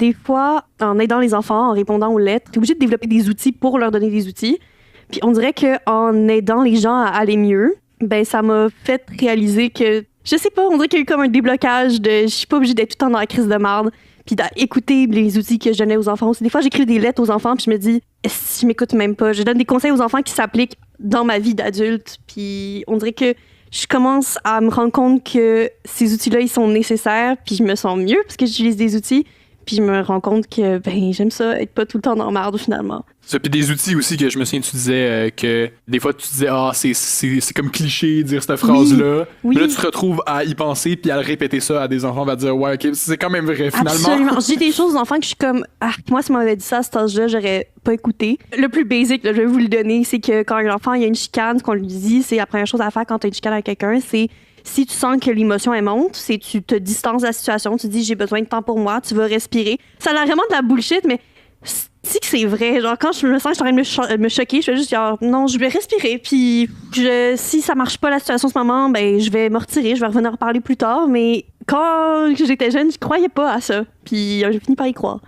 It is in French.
des fois, en aidant les enfants, en répondant aux lettres, t'es obligé de développer des outils pour leur donner des outils. Puis on dirait qu'en aidant les gens à aller mieux, ben ça m'a fait réaliser que, je sais pas, on dirait qu'il y a eu comme un déblocage de je suis pas obligée d'être tout le temps dans la crise de marde, puis d'écouter les outils que je donnais aux enfants aussi. Des fois, j'écris des lettres aux enfants, puis je me dis, si je m'écoute même pas, je donne des conseils aux enfants qui s'appliquent dans ma vie d'adulte, puis on dirait que je commence à me rendre compte que ces outils-là, ils sont nécessaires, puis je me sens mieux parce que j'utilise des outils, puis je me rends compte que ben j'aime ça, être pas tout le temps dans la merde finalement. Ça, puis des outils aussi que je me souviens, tu disais que des fois tu disais c'est comme cliché dire cette phrase-là. Oui. Mais là tu te retrouves à y penser puis à le répéter ça à des enfants, on va dire ouais ok c'est quand même vrai finalement. Absolument. Je dis des choses aux enfants que je suis comme moi si on m'avait dit ça à cet âge-là, j'aurais pas écouté. Le plus basic, là, je vais vous le donner, c'est que quand un enfant il y a une chicane, ce qu'on lui dit, c'est la première chose à faire quand tu as une chicane avec quelqu'un, c'est si tu sens que l'émotion elle monte, c'est tu te distances de la situation, tu dis j'ai besoin de temps pour moi, tu vas respirer. Ça a l'air vraiment de la bullshit, mais si que c'est vrai, genre quand je me sens que je suis en train de me choquer, je fais juste dire non, je vais respirer, puis si ça marche pas la situation en ce moment, ben je vais me retirer, je vais revenir en parler plus tard, mais quand j'étais jeune, je croyais pas à ça, puis j'ai fini par y croire.